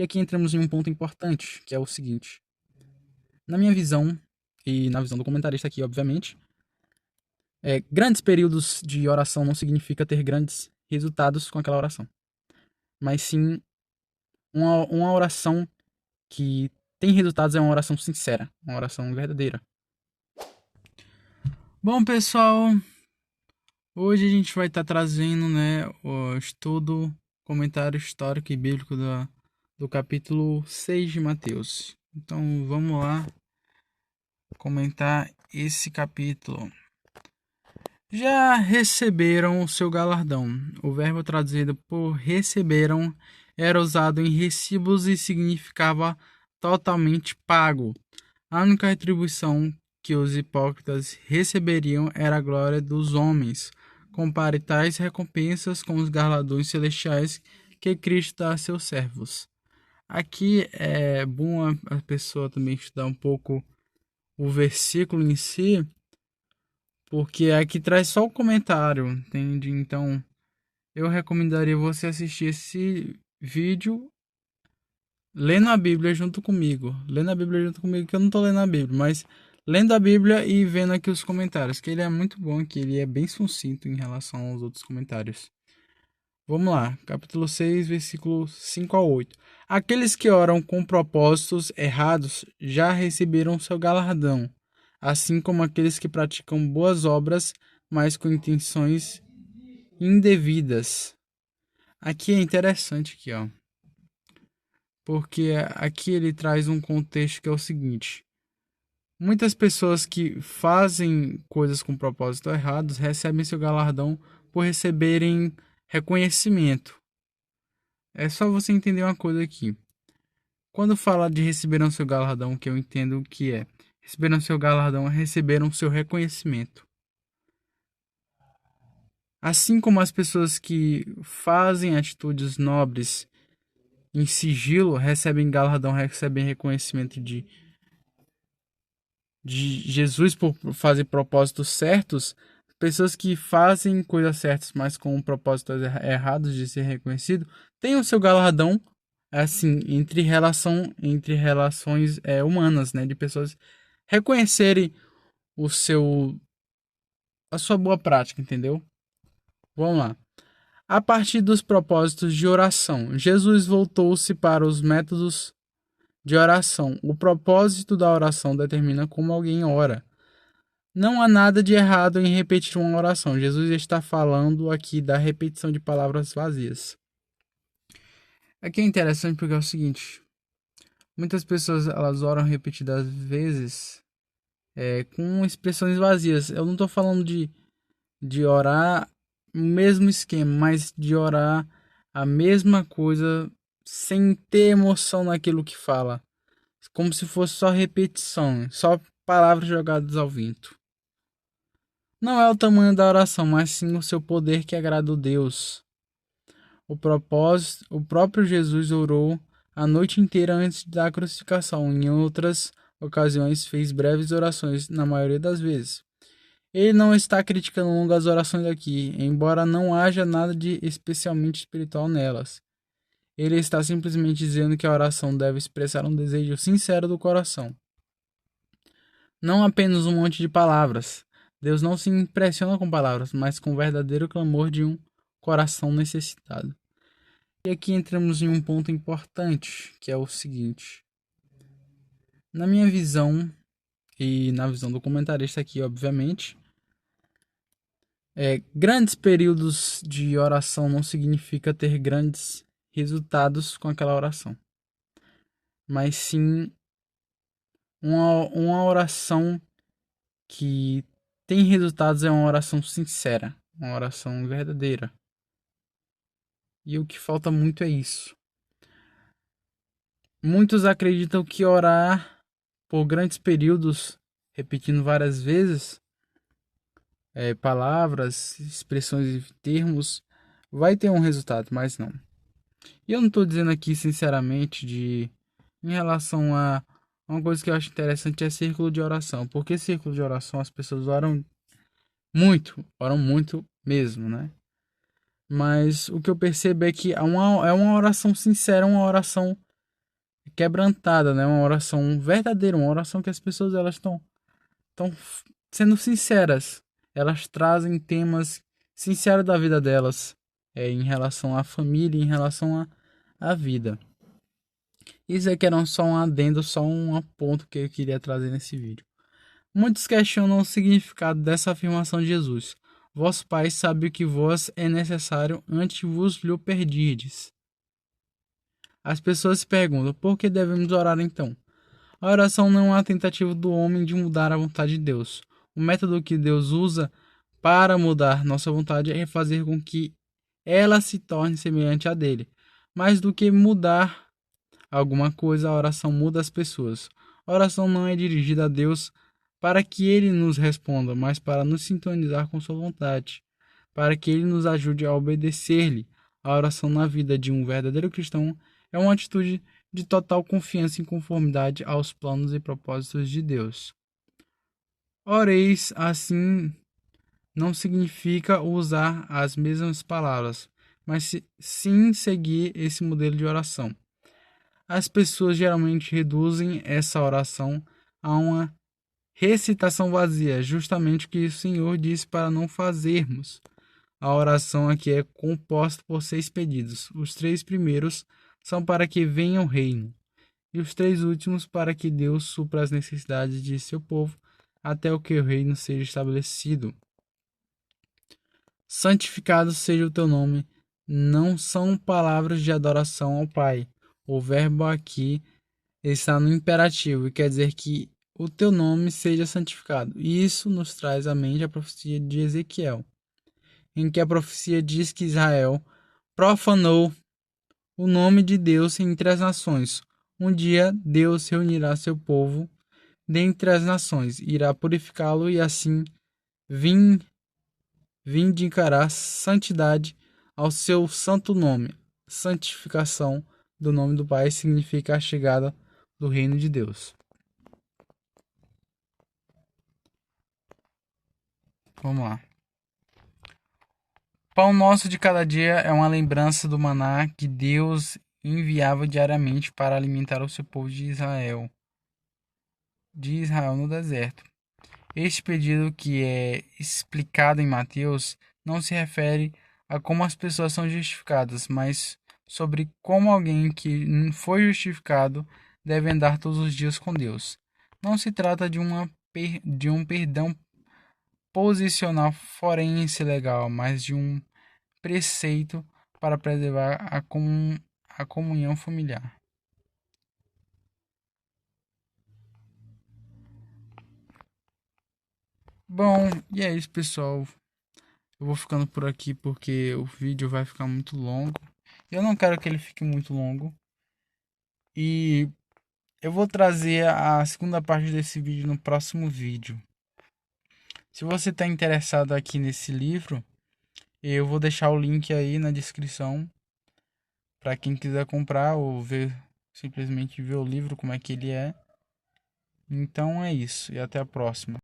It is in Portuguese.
E aqui entramos em um ponto importante, que é o seguinte. Na minha visão, e na visão do comentarista aqui, obviamente, grandes períodos de oração não significa ter grandes resultados com aquela oração. Mas sim, uma oração que tem resultados é uma oração sincera, uma oração verdadeira. Bom, pessoal, hoje a gente vai estar trazendo, o estudo, comentário histórico e bíblico do capítulo 6 de Mateus. Então, vamos lá comentar esse capítulo. Já receberam o seu galardão. O verbo traduzido por receberam era usado em recibos e significava totalmente pago. A única retribuição que os hipócritas receberiam era a glória dos homens. Compare tais recompensas com os galardões celestiais que Cristo dá a seus servos. Aqui é bom a pessoa também estudar um pouco o versículo em si, porque aqui traz só o comentário, entende? Então, eu recomendaria você assistir esse vídeo lendo a Bíblia junto comigo. Lendo a Bíblia junto comigo, que eu não tô lendo a Bíblia, mas lendo a Bíblia e vendo aqui os comentários, que ele é muito bom, que ele é bem sucinto em relação aos outros comentários. Vamos lá, capítulo 6, versículos 5 a 8. Aqueles que oram com propósitos errados já receberam seu galardão, assim como aqueles que praticam boas obras, mas com intenções indevidas. Aqui é interessante aqui, ó, porque aqui ele traz um contexto que é o seguinte: muitas pessoas que fazem coisas com propósitos errados recebem seu galardão por receberem reconhecimento. É só você entender uma coisa aqui. Quando fala de receberam seu galardão, que eu entendo que é receberam seu galardão, receberam seu reconhecimento. Assim como as pessoas que fazem atitudes nobres em sigilo recebem galardão, recebem reconhecimento de Jesus por fazer propósitos certos, pessoas que fazem coisas certas, mas com propósitos errados de ser reconhecido, têm o seu galardão assim entre relações humanas, né, de pessoas reconhecerem o seu a sua boa prática, entendeu? Vamos lá. A partir dos propósitos de oração, Jesus voltou-se para os métodos de oração. O propósito da oração determina como alguém ora. Não há nada de errado em repetir uma oração. Jesus está falando aqui da repetição de palavras vazias. Aqui é interessante porque é o seguinte: muitas pessoas elas oram repetidas vezes com expressões vazias. Eu não estou falando de orar o mesmo esquema, mas de orar a mesma coisa sem ter emoção naquilo que fala. Como se fosse só repetição, só palavras jogadas ao vento. Não é o tamanho da oração, mas sim o seu poder que agrada a Deus. O próprio Jesus orou a noite inteira antes da crucificação. Em outras ocasiões, fez breves orações, na maioria das vezes. Ele não está criticando longas orações aqui, embora não haja nada de especialmente espiritual nelas. Ele está simplesmente dizendo que a oração deve expressar um desejo sincero do coração, não apenas um monte de palavras. Deus não se impressiona com palavras, mas com o verdadeiro clamor de um coração necessitado. E aqui entramos em um ponto importante, que é o seguinte. Na minha visão, e na visão do comentarista aqui, obviamente, grandes períodos de oração não significa ter grandes resultados com aquela oração, mas sim uma oração que tem resultados é uma oração sincera, uma oração verdadeira. E o que falta muito é isso. Muitos acreditam que orar por grandes períodos, repetindo várias vezes, palavras, expressões e termos, vai ter um resultado, mas não. E eu não estou dizendo aqui, sinceramente, em relação a uma coisa que eu acho interessante é círculo de oração. Porque círculo de oração as pessoas oram muito mesmo, né? Mas o que eu percebo é que é uma oração sincera, uma oração quebrantada, né? Uma oração verdadeira, uma oração que as pessoas elas estão sendo sinceras. Elas trazem temas sinceros da vida delas, em relação à família, em relação à vida. Isso aqui era só um adendo, só um ponto que eu queria trazer nesse vídeo. Muitos questionam o significado dessa afirmação de Jesus. Vosso Pai sabe o que vos é necessário antes vos lhe perdirdes. As pessoas se perguntam, por que devemos orar então? A oração não é uma tentativa do homem de mudar a vontade de Deus. O método que Deus usa para mudar nossa vontade é fazer com que ela se torne semelhante à dele. Mais do que mudar alguma coisa, a oração muda as pessoas. A oração não é dirigida a Deus para que ele nos responda, mas para nos sintonizar com sua vontade, para que ele nos ajude a obedecer-lhe. A oração na vida de um verdadeiro cristão é uma atitude de total confiança em conformidade aos planos e propósitos de Deus. Oreis assim não significa usar as mesmas palavras, mas sim seguir esse modelo de oração. As pessoas geralmente reduzem essa oração a uma recitação vazia, justamente o que o Senhor disse para não fazermos. A oração aqui é composta por 6 pedidos. Os 3 primeiros são para que venha o reino, e os 3 últimos para que Deus supra as necessidades de seu povo até o que o reino seja estabelecido. Santificado seja o teu nome. Não são palavras de adoração ao Pai. O verbo aqui está no imperativo e quer dizer que o teu nome seja santificado. E isso nos traz à mente a profecia de Ezequiel, em que a profecia diz que Israel profanou o nome de Deus entre as nações. Um dia Deus reunirá seu povo dentre as nações, irá purificá-lo e assim vindicará santidade ao seu santo nome. Santificação do nome do Pai significa a chegada do reino de Deus. Vamos lá. Pão nosso de cada dia é uma lembrança do maná que Deus enviava diariamente para alimentar o seu povo de Israel no deserto. Este pedido, que é explicado em Mateus, não se refere a como as pessoas são justificadas, mas sobre como alguém que foi justificado deve andar todos os dias com Deus. Não se trata de um perdão posicional forense legal, mas de um preceito para preservar a comunhão familiar. Bom, e é isso, pessoal. Eu vou ficando por aqui porque o vídeo vai ficar muito longo. Eu não quero que ele fique muito longo. E eu vou trazer a segunda parte desse vídeo no próximo vídeo. Se você está interessado aqui nesse livro, eu vou deixar o link aí na descrição para quem quiser comprar ou ver, simplesmente ver o livro, como é que ele é. Então é isso, e até a próxima.